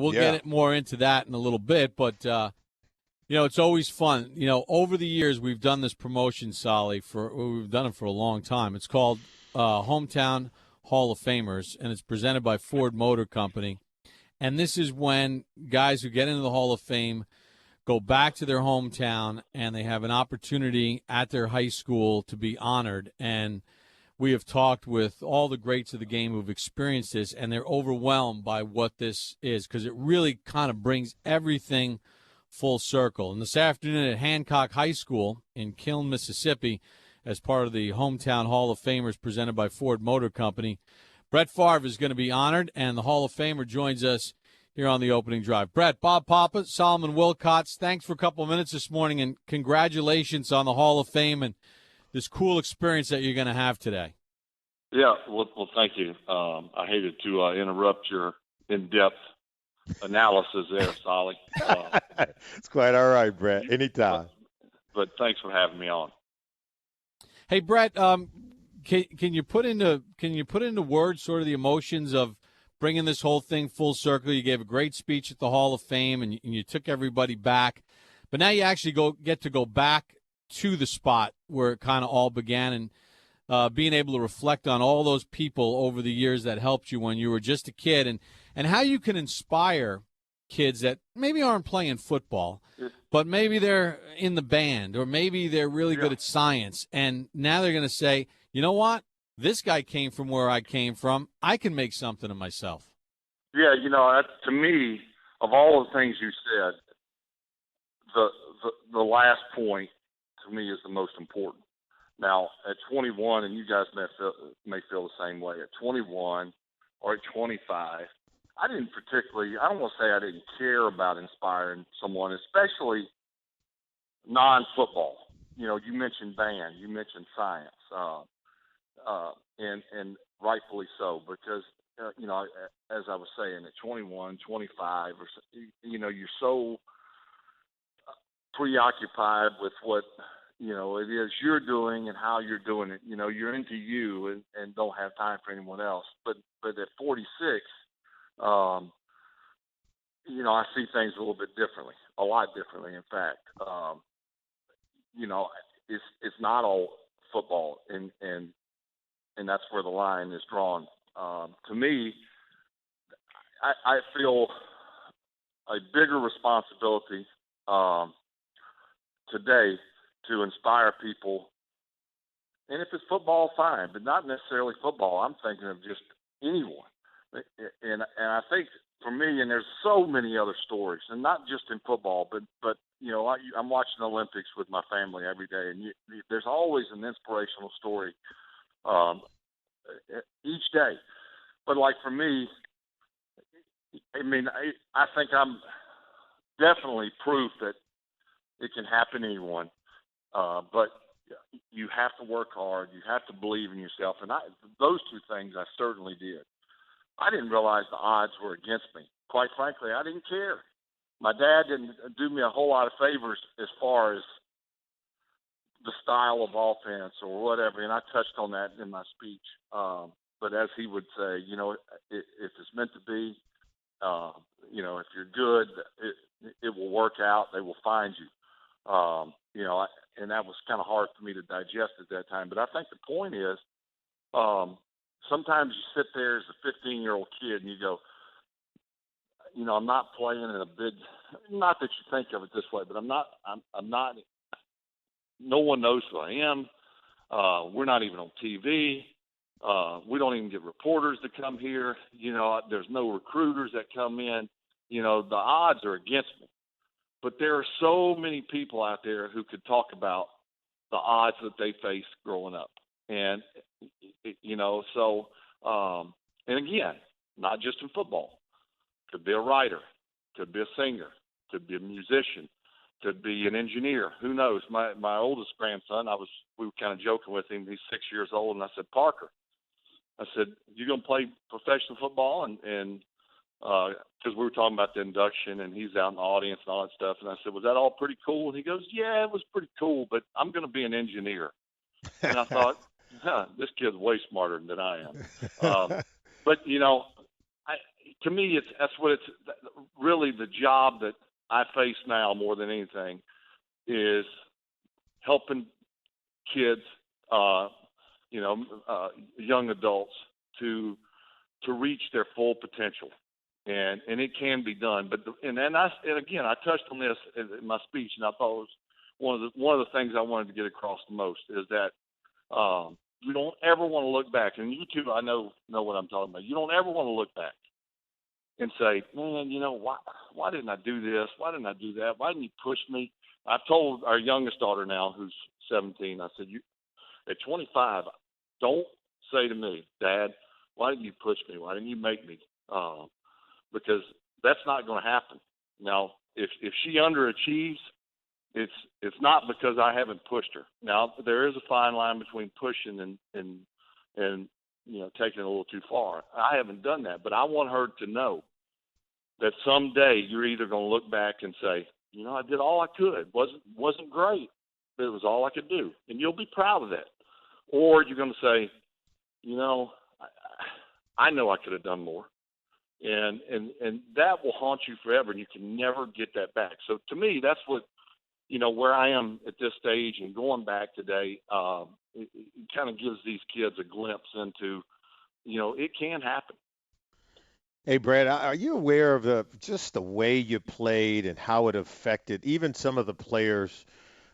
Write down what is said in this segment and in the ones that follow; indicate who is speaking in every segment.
Speaker 1: We'll get it more into that in a little bit, but it's always fun. Over the years we've done this promotion, Solly. We've done it for a long time. It's called Hometown Hall of Famers, and it's presented by Ford Motor Company. And this is when guys who get into the Hall of Fame go back to their hometown, and they have an opportunity at their high school to be honored. And we have talked with all the greats of the game who've experienced this, and they're overwhelmed by what this is because it really kind of brings everything full circle. And this afternoon at Hancock High School in Kiln, Mississippi, as part of the Hometown Hall of Famers presented by Ford Motor Company, Brett Favre is going to be honored, and the Hall of Famer joins us here on the opening drive. Brett, Bob Papa, Solomon Wilcots, thanks for a couple of minutes this morning, and congratulations on the Hall of Fame and this cool experience that you're going to have today.
Speaker 2: Yeah, well thank you. I hated to interrupt your in-depth analysis there, Solly.
Speaker 3: It's quite all right, Brett. Anytime.
Speaker 2: But thanks for having me on.
Speaker 1: Hey, Brett, can you put into words sort of the emotions of bringing this whole thing full circle? You gave a great speech at the Hall of Fame, and you took everybody back. But now you actually get to go back to the spot where it kind of all began, and being able to reflect on all those people over the years that helped you when you were just a kid, and how you can inspire kids that maybe aren't playing football, but maybe they're in the band, or maybe they're really good at science, and now they're going to say, you know what? This guy came from where I came from. I can make something of myself.
Speaker 2: Yeah, to me, of all the things you said, the last point to me is the most important. Now, at 21, and you guys may feel the same way, at 21 or at 25, I don't want to say I didn't care about inspiring someone, especially non-football. You mentioned band, you mentioned science. And rightfully so, because, as I was saying, at 21, 25, or you're so preoccupied with what, it is you're doing and how you're doing it. You're into you and don't have time for anyone else. But at 46, I see things a little bit differently, a lot differently, in fact. It's not all football, and that's where the line is drawn. To me, I feel a bigger responsibility today to inspire people. And if it's football, fine, but not necessarily football. I'm thinking of just anyone. And I think for me, and there's so many other stories, and not just in football, but I'm watching the Olympics with my family every day, and there's always an inspirational story each day. But like for me, I think I'm definitely proof that it can happen to anyone. But you have to work hard. You have to believe in yourself. And those two things I certainly did. I didn't realize the odds were against me. Quite frankly, I didn't care. My dad didn't do me a whole lot of favors as far as the style of offense or whatever, and I touched on that in my speech. But as he would say, if it's meant to be, if you're good, it will work out. They will find you. And that was kind of hard for me to digest at that time. But I think the point is, sometimes you sit there as a 15-year-old kid and you go, I'm not playing in a big, not that you think of it this way, but I'm not, no one knows who I am. We're not even on TV. We don't even get reporters to come here. There's no recruiters that come in. The odds are against me. But there are so many people out there who could talk about the odds that they faced growing up. And, and again, not just in football. Could be a writer, could be a singer, could be a musician, could be an engineer. Who knows? My oldest grandson, we were kind of joking with him. He's 6 years old, and I said, Parker, you gonna play professional football? And because we were talking about the induction, and he's out in the audience and all that stuff. And I said, was that all pretty cool? And he goes, yeah, it was pretty cool, but I'm gonna be an engineer. And I thought, this kid's way smarter than I am. But to me, that's what it's really the job that I face now more than anything is helping kids, young adults to reach their full potential, and it can be done. But again, I touched on this in my speech, and I thought it was one of the things I wanted to get across the most is that you don't ever want to look back, and you two, I know what I'm talking about. You don't ever want to look back and say, man, why didn't I do this? Why didn't I do that? Why didn't you push me? I told our youngest daughter now, who's 17, I said, at 25, don't say to me, Dad, why didn't you push me? Why didn't you make me? Because that's not going to happen. Now, if she underachieves, it's not because I haven't pushed her. Now, there is a fine line between pushing and taking it a little too far. I haven't done that, but I want her to know that someday you're either going to look back and say, I did all I could. Wasn't great, but it was all I could do, and you'll be proud of that. Or you're going to say, I know I could have done more, and that will haunt you forever, and you can never get that back. So to me, that's what where I am at this stage, and going back today, it kind of gives these kids a glimpse into, it can happen.
Speaker 3: Hey, Brad, are you aware of just the way you played and how it affected even some of the players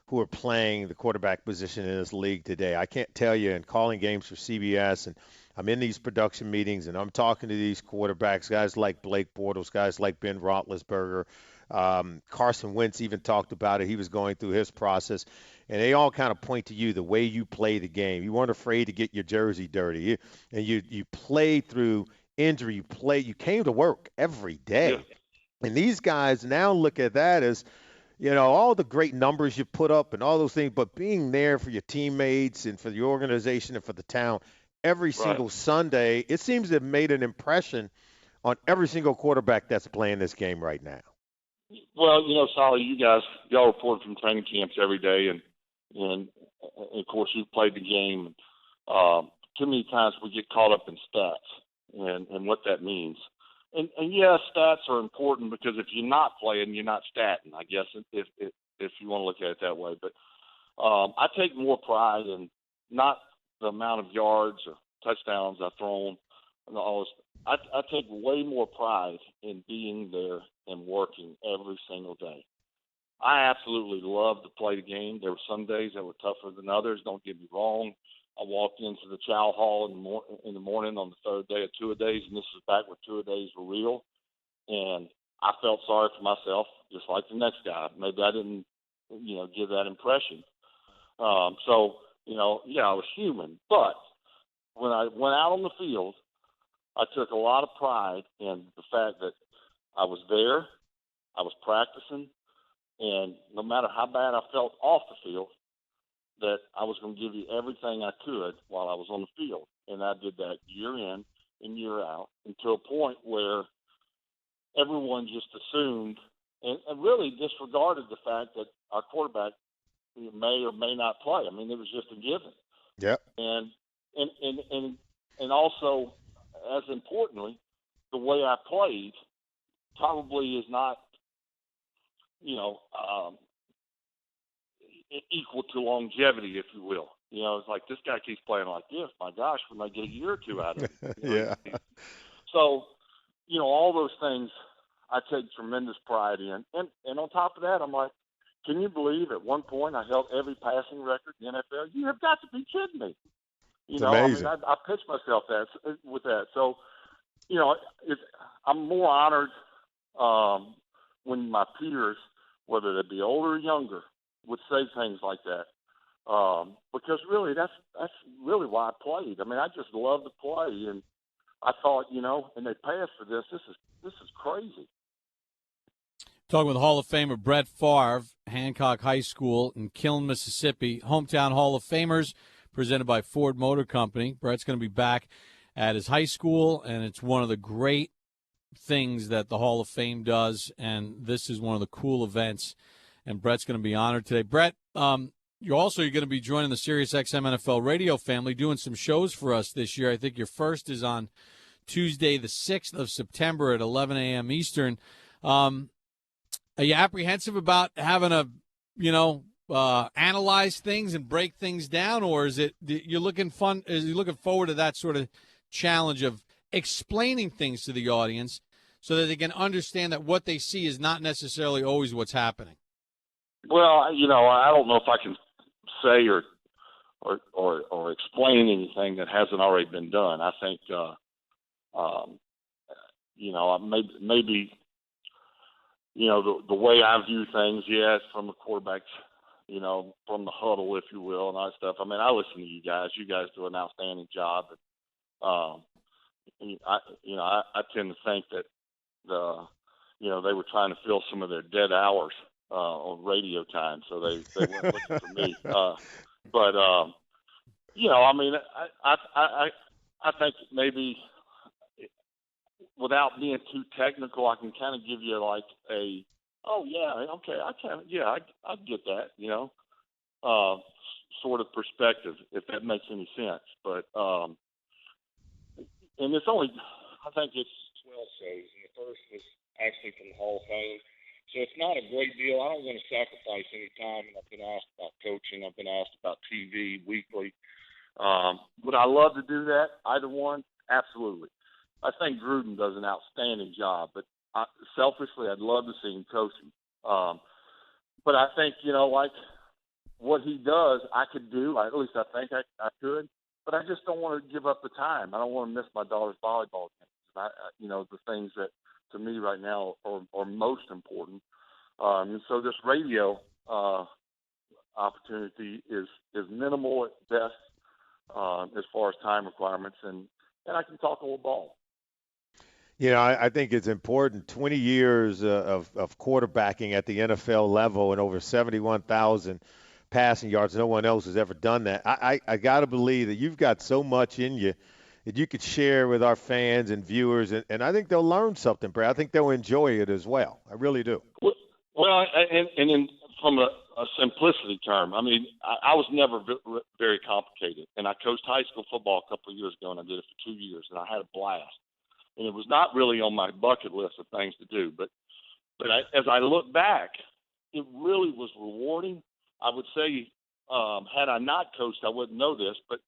Speaker 3: who are playing the quarterback position in this league today? I can't tell you, in calling games for CBS, and I'm in these production meetings, and I'm talking to these quarterbacks, guys like Blake Bortles, guys like Ben Roethlisberger. Carson Wentz even talked about it. He was going through his process, and they all kind of point to you, the way you play the game. You weren't afraid to get your jersey dirty, you played through injury. You came to work every day.
Speaker 2: Yeah.
Speaker 3: And these guys now look at that as, all the great numbers you put up and all those things, but being there for your teammates and for the organization and for the town every single Sunday, it seems to have made an impression on every single quarterback that's playing this game right now.
Speaker 2: Well, Solly, y'all report from training camps every day, and of course you've played the game. Too many times we get caught up in stats and what that means. And yes, stats are important because if you're not playing, you're not statting, I guess, if you want to look at it that way. But I take more pride in not the amount of yards or touchdowns I've thrown. And all this. I take way more pride in being there and working every single day. I absolutely love to play the game. There were some days that were tougher than others. Don't get me wrong. I walked into the chow hall in the morning on the third day of two-a-days, and this is back when two-a-days were real. And I felt sorry for myself, just like the next guy. Maybe I didn't, give that impression. I was human. But when I went out on the field, I took a lot of pride in the fact that I was there, I was practicing, and no matter how bad I felt off the field, that I was going to give you everything I could while I was on the field. And I did that year in and year out, and to a point where everyone just assumed and really disregarded the fact that our quarterback may or may not play. I mean, it was just a given.
Speaker 3: Yep.
Speaker 2: And also, as importantly, the way I played probably is not, equal to longevity, if you will. It's like this guy keeps playing like this. My gosh, we might get a year or two out of it.
Speaker 3: Yeah.
Speaker 2: So, all those things I take tremendous pride in. And on top of that, I'm like, can you believe at one point I held every passing record in the NFL? You have got to be kidding me.
Speaker 3: It's amazing.
Speaker 2: I pitched myself with that. So, I'm more honored when my peers, whether they be older or younger, would say things like that. Because really, that's really why I played. I mean, I just love to play, and I thought, and they pay us for this. This is crazy.
Speaker 1: Talking with Hall of Famer Brett Favre, Hancock High School in Kiln, Mississippi. Hometown Hall of Famers presented by Ford Motor Company. Brett's going to be back at his high school, and it's one of the great things that the Hall of Fame does, and this is one of the cool events, and Brett's going to be honored today. Brett, you're going to be joining the SiriusXM NFL radio family, doing some shows for us this year. I think your first is on Tuesday, the 6th of September at 11 a.m. Eastern. Are you apprehensive about having to, analyze things and break things down, or is it you're looking fun? Is you looking forward to that sort of challenge of explaining things to the audience so that they can understand that what they see is not necessarily always what's happening?
Speaker 2: Well, I don't know if I can say or explain anything that hasn't already been done. I think, maybe the way I view things, yes, from a quarterback's, from the huddle, if you will, and all that stuff. I mean, I listen to you guys. You guys do an outstanding job. I tend to think that they were trying to fill some of their dead hours on radio time, so they weren't looking for me. I think maybe without being too technical, I can kind of give you like I get that, sort of perspective, if that makes any sense. But and it's only, I think it's 12 shows, and the first was actually from the Hall of Fame. So it's not a great deal. I don't want to sacrifice any time, and I've been asked about coaching. I've been asked about TV weekly. Would I love to do that? Either one? Absolutely. I think Gruden does an outstanding job, but selfishly, I'd love to see him coaching. But I think, like what he does, I could do. At least I think I could. But I just don't want to give up the time. I don't want to miss my daughter's volleyball games. The things that to me right now are most important. And so this radio opportunity is minimal at best as far as time requirements, and I can talk a little ball.
Speaker 3: I think it's important. 20 years of quarterbacking at the NFL level and over 71,000 passing yards. No one else has ever done that. I got to believe that you've got so much in you that you could share with our fans and viewers, and I think they'll learn something, Brad. I think they'll enjoy it as well. I really do.
Speaker 2: Well, and from a simplicity term, I mean, I was never very complicated, and I coached high school football a couple of years ago, and I did it for 2 years, and I had a blast. And it was not really on my bucket list of things to do, but as I look back, it really was rewarding. I would say, had I not coached, I wouldn't know this, but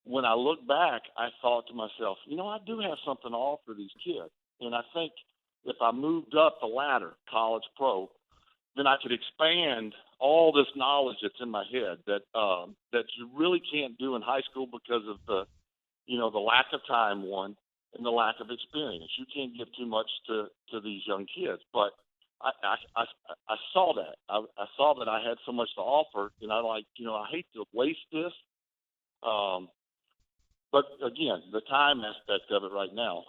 Speaker 2: when I look back, I thought to myself, I do have something to offer these kids. And I think if I moved up the ladder, college, pro, then I could expand all this knowledge that's in my head that you really can't do in high school because of the lack of time, one, and the lack of experience. You can't give too much to these young kids. But I saw that. I saw that I had so much to offer, and I hate to waste this. But again, the time aspect of it right now,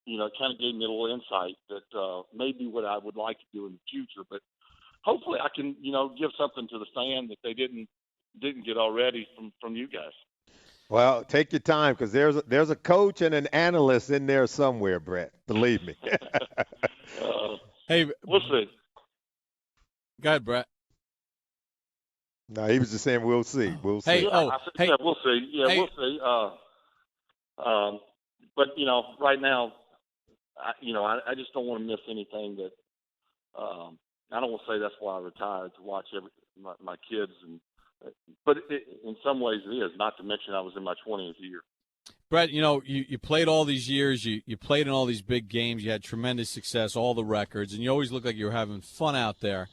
Speaker 2: it kind of gave me a little insight that maybe what I would like to do in the future. But hopefully, I can give something to the fan that they didn't get already from you guys.
Speaker 3: Well, take your time because there's a coach and an analyst in there somewhere, Brett. Believe me.
Speaker 1: Hey,
Speaker 2: we'll see.
Speaker 1: Go ahead, Brett.
Speaker 3: No, he was just saying we'll see. We'll see.
Speaker 1: Hey,
Speaker 2: yeah, we'll see. Yeah,
Speaker 1: hey.
Speaker 2: we'll see. But right now, I just don't want to miss anything that. I don't want to say that's why I retired, to watch my kids, but in some ways it is. Not to mention I was in my 20th year.
Speaker 1: Brett, you played all these years. You played in all these big games. You had tremendous success, all the records, and you always looked like you were having fun out there.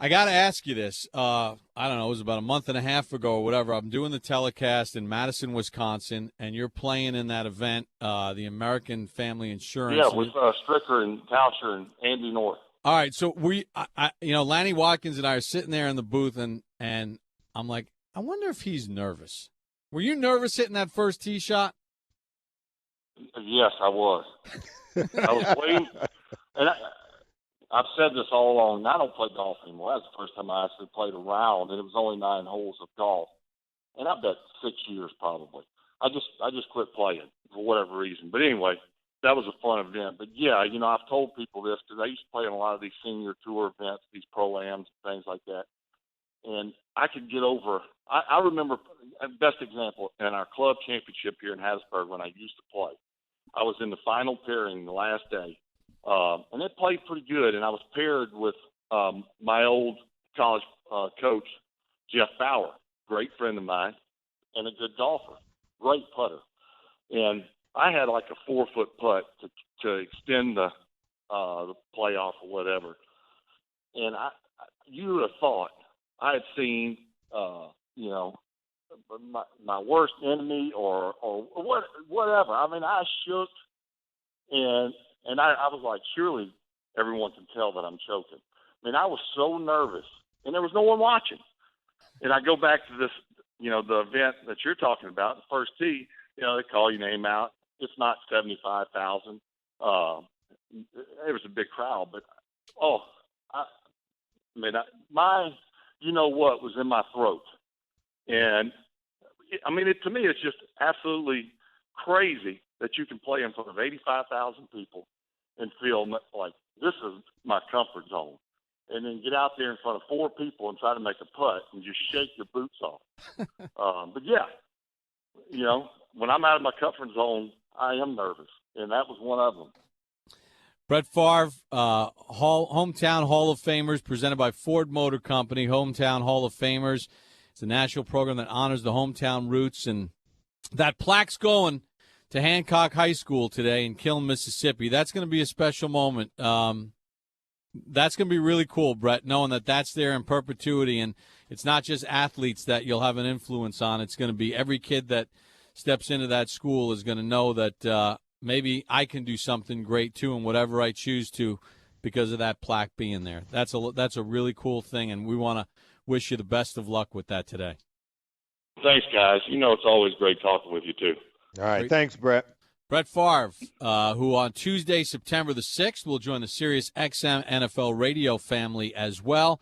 Speaker 1: I got to ask you this. I don't know. It was about a month and a half ago or whatever. I'm doing the telecast in Madison, Wisconsin, and you're playing in that event, the American Family Insurance.
Speaker 2: Yeah, with Stricker and Tauscher and Andy North.
Speaker 1: All right. So Lanny Watkins and I are sitting there in the booth, and I'm like, I wonder if he's nervous. Were you nervous hitting that first tee shot?
Speaker 2: Yes, I was. I was waiting, and I've said this all along. I don't play golf anymore. That was the first time I actually played a round, and it was only 9 holes of golf. And I bet 6 years probably. I just quit playing for whatever reason. But anyway, that was a fun event. But yeah, I've told people this because I used to play in a lot of these senior tour events, these pro-ams, things like that. And I could get over. I remember best example in our club championship here in Hattiesburg when I used to play. I was in the final pairing the last day, and it played pretty good. And I was paired with my old college coach, Jeff Favre, great friend of mine, and a good golfer, great putter. And I had like a 4-foot putt to extend the playoff or whatever. And you would have thought I had seen, my worst enemy or whatever. I mean, I shook, and I was like, surely everyone can tell that I'm choking. I mean, I was so nervous, and there was no one watching. And I go back to this, the event that you're talking about, the first tee. They call your name out. It's not 75,000. It was a big crowd, but my what was in my throat. And to me, it's just absolutely crazy that you can play in front of 85,000 people and feel like this is my comfort zone. And then get out there in front of 4 people and try to make a putt and just shake your boots off. But yeah, when I'm out of my comfort zone, I am nervous. And that was one of them.
Speaker 1: Brett Favre, Hometown Hall of Famers, presented by Ford Motor Company. Hometown Hall of Famers. It's a national program that honors the hometown roots. And that plaque's going to Hancock High School today in Kiln, Mississippi. That's going to be a special moment. That's going to be really cool, Brett, knowing that that's there in perpetuity. And it's not just athletes that you'll have an influence on. It's going to be every kid that steps into that school is going to know that maybe I can do something great, too, and whatever I choose to because of that plaque being there. That's a really cool thing, and we want to wish you the best of luck with that today.
Speaker 2: Thanks, guys. It's always great talking with you, too.
Speaker 3: All right. Thanks, Brett.
Speaker 1: Brett Favre, who on Tuesday, September the 6th, will join the Sirius XM NFL radio family as well,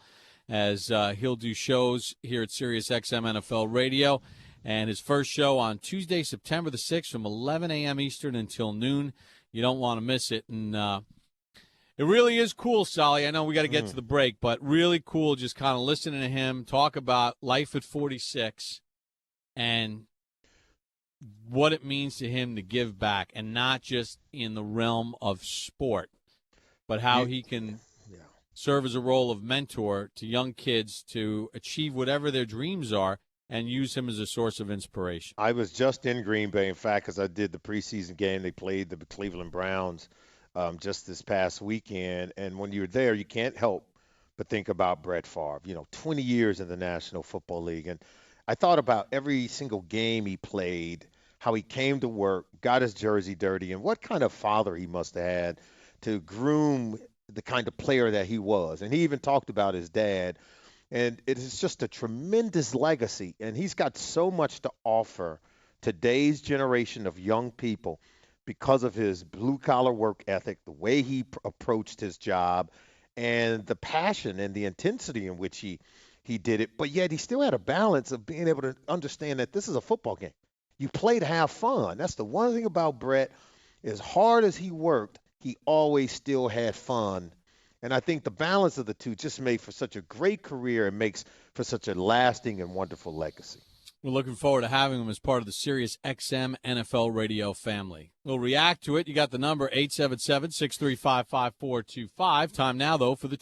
Speaker 1: as he'll do shows here at Sirius XM NFL radio. And his first show on Tuesday, September the 6th from 11 a.m. Eastern until noon. You don't want to miss it. And it really is cool, Solly. I know we got to get to the break, but really cool just kind of listening to him talk about life at 46 and what it means to him to give back, and not just in the realm of sport, but how he can serve as a role of mentor to young kids to achieve whatever their dreams are and use him as a source of inspiration.
Speaker 3: I was just in Green Bay, in fact, because I did the preseason game. They played the Cleveland Browns just this past weekend, and when you're there, you can't help but think about Brett Favre. 20 years in the National Football League, and I thought about every single game he played, how he came to work, got his jersey dirty, and what kind of father he must have had to groom the kind of player that he was. And he even talked about his dad. And it is just a tremendous legacy. And he's got so much to offer today's generation of young people because of his blue-collar work ethic, the way he approached his job, and the passion and the intensity in which he did it. But yet he still had a balance of being able to understand that this is a football game. You play to have fun. That's the one thing about Brett. As hard as he worked, he always still had fun. And I think the balance of the two just made for such a great career and makes for such a lasting and wonderful legacy.
Speaker 1: We're looking forward to having him as part of the Sirius XM NFL radio family. We'll react to it. You got the number 877-635-5425. Time now, though, for the